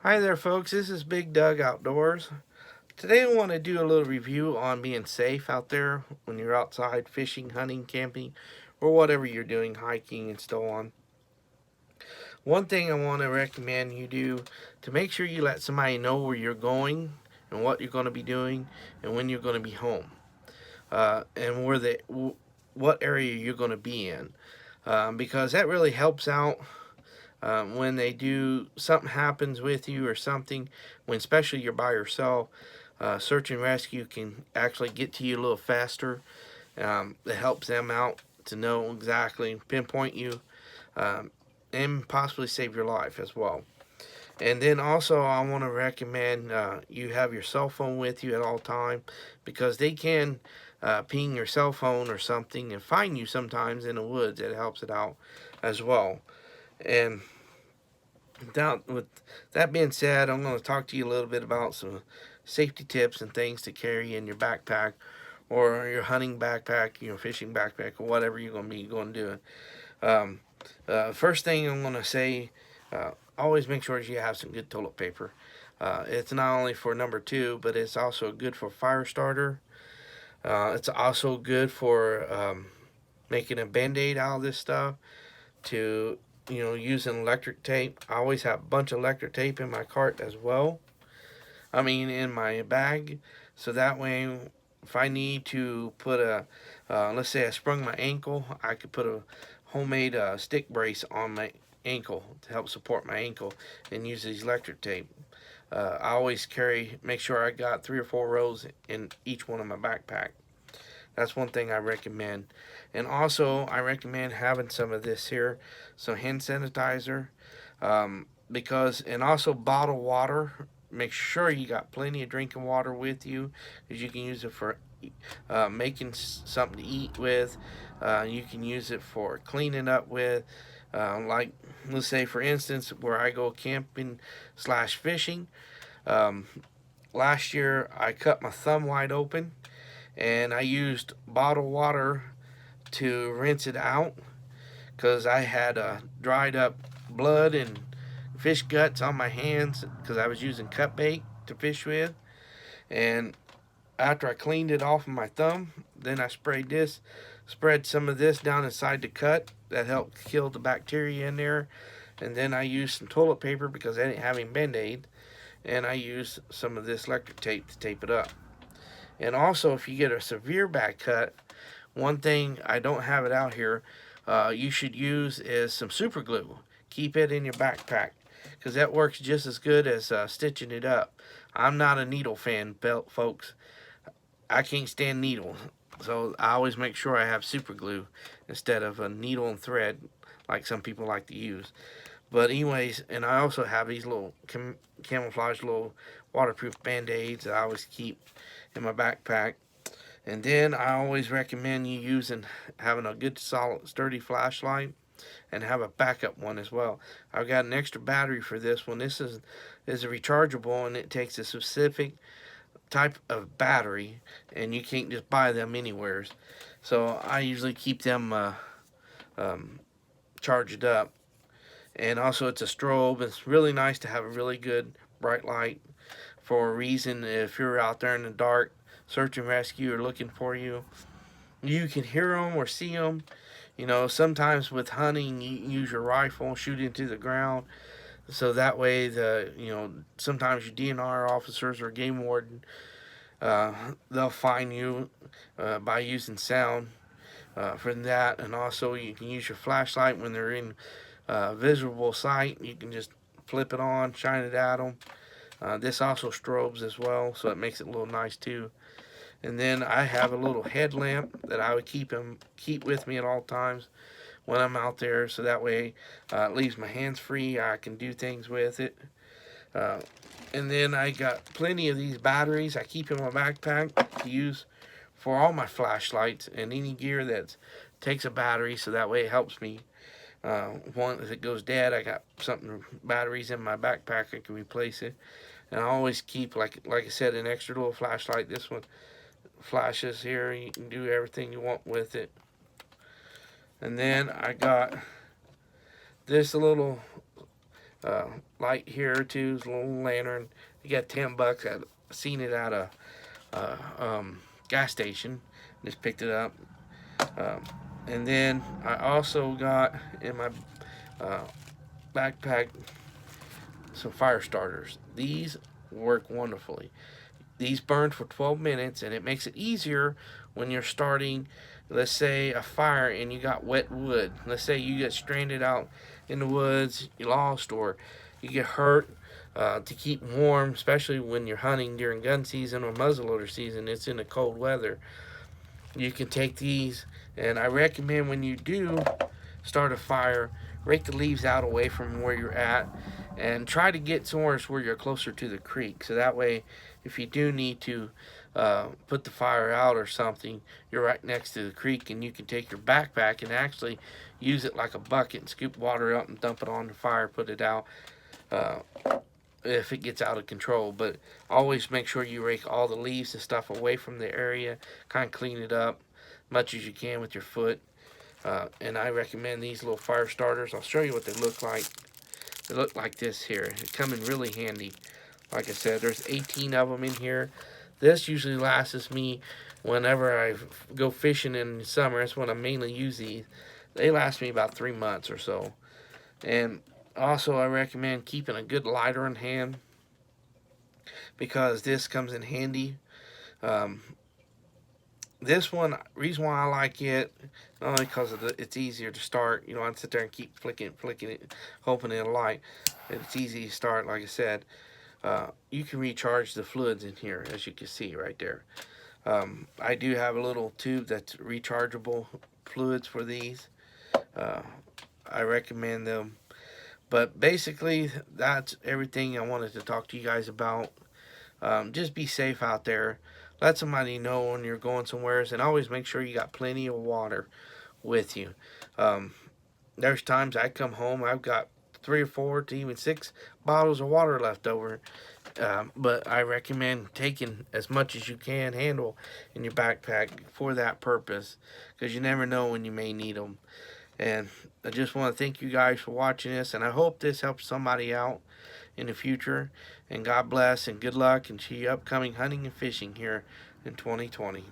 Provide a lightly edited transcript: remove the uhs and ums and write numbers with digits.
Hi there, folks. This is Big Doug Outdoors. Today, I want to do a little review on being safe out there when you're outside fishing, hunting, camping, or whatever you're doing, hiking, and so on. One thing I want to recommend you do to make sure you let somebody know where you're going and what you're going to be doing and when you're going to be home, and what area you're going to be in, because that really helps out when they do something happens with you or something, when especially you're by yourself. Search and rescue can actually get to you a little faster. It helps them out to know exactly, pinpoint you, um, and possibly save your life as well. And then also, I want to recommend you have your cell phone with you at all time, because they can ping your cell phone or something and find you sometimes in the woods. It helps it out as well. And with that being said, I'm going to talk to you a little bit about some safety tips and things to carry in your backpack or your hunting backpack, your fishing backpack, or whatever you're going to be going to do. Um, First thing I'm going to say, always make sure you have some good toilet paper. It's not only for number two, but it's also good for fire starter. It's also good for making a band-aid out of this stuff, to using electric tape. I always have a bunch of electric tape in my cart as well. I mean, in my bag, so that way, if I need to put let's say I sprung my ankle, I could put a homemade stick brace on my ankle to help support my ankle and use these electric tape. I always make sure I got 3 or 4 rows in each one of my backpack. That's one thing I recommend. And also, I recommend having some of this here, some hand sanitizer, because, and also bottled water. Make sure you got plenty of drinking water with you, because you can use it for making something to eat with. You can use it for cleaning up with. Like, let's say, for instance, where I go camping slash fishing. Um, Last year, I cut my thumb wide open, and I used bottled water to rinse it out, because I had dried up blood and fish guts on my hands because I was using cut bait to fish with. And after I cleaned it off of my thumb, then I spread some of this down inside the cut. That helped kill the bacteria in there. And then I used some toilet paper because I didn't have any Band-Aid. And I used some of this electric tape to tape it up. And also, if you get a severe back cut, one thing I don't have it out here, you should use is some super glue. Keep it in your backpack, because that works just as good as stitching it up. I'm not a needle fan, folks. I can't stand needles, so I always make sure I have super glue instead of a needle and thread like some people like to use. But anyways, and I also have these little camouflage little waterproof band-aids that I always keep in my backpack. And then I always recommend you having a good solid sturdy flashlight, and have a backup one as well. I've got an extra battery for this one. This is a rechargeable, and it takes a specific type of battery, and you can't just buy them anywhere. So I usually keep them um, charged up. And also, it's a strobe. It's really nice to have a really good bright light for a reason. If you're out there in the dark, search and rescue are looking for you, you can hear them or see them. Sometimes with hunting, you use your rifle and shoot into the ground. So that way, sometimes your DNR officers or game warden, they'll find you by using sound for that. And also, you can use your flashlight when they're in visible sight. You can just flip it on, shine it at them. This also strobes as well, so it makes it a little nice too. And then I have a little headlamp that I would keep with me at all times when I'm out there, so that way it leaves my hands free. I can do things with it. Uh, and then I got plenty of these batteries I keep in my backpack to use for all my flashlights and any gear that takes a battery, so that way it helps me. One, if it goes dead, I got something batteries in my backpack. I can replace it, and I always keep, like I said, an extra little flashlight. This one flashes here. You can do everything you want with it. And then I got this little light here too, a little lantern. You got $10. I seen it at a gas station. Just picked it up. Um, and then I also got in my uh, backpack some fire starters. These work wonderfully. These burn for 12 minutes, and it makes it easier when you're starting, let's say, a fire and you got wet wood. Let's say you get stranded out in the woods, you lost, or you get hurt. To keep warm, especially when you're hunting during gun season or muzzleloader season, it's in the cold weather. You can take these, and I recommend when you do start a fire, rake the leaves out away from where you're at, and try to get somewhere where you're closer to the creek. So that way, if you do need to put the fire out or something, you're right next to the creek, and you can take your backpack and actually use it like a bucket and scoop water up and dump it on the fire, put it out. Uh, if it gets out of control, but always make sure you rake all the leaves and stuff away from the area, kind of clean it up much as you can with your foot. And I recommend these little fire starters. I'll show you what they look like. They look like this here. They come in really handy. Like I said, there's 18 of them in here. This usually lasts me whenever I go fishing in the summer. That's when I mainly use these. They last me about 3 months or so. And also, I recommend keeping a good lighter in hand because this comes in handy. Um, this one, reason why I like it, not only because it's easier to start. You know, I sit there and keep flicking it, hoping it'll light. It's easy to start, like I said. You can recharge the fluids in here, as you can see right there. I do have a little tube that's rechargeable fluids for these. I recommend them. But basically, that's everything I wanted to talk to you guys about. Just be safe out there. Let somebody know when you're going somewhere, and always make sure you got plenty of water with you. Um, there's times I come home, I've got 3 or 4 to even 6 bottles of water left over. But I recommend taking as much as you can handle in your backpack for that purpose, because you never know when you may need them. And I just want to thank you guys for watching this, and I hope this helps somebody out in the future. And God bless and good luck, and see you upcoming hunting and fishing here in 2020.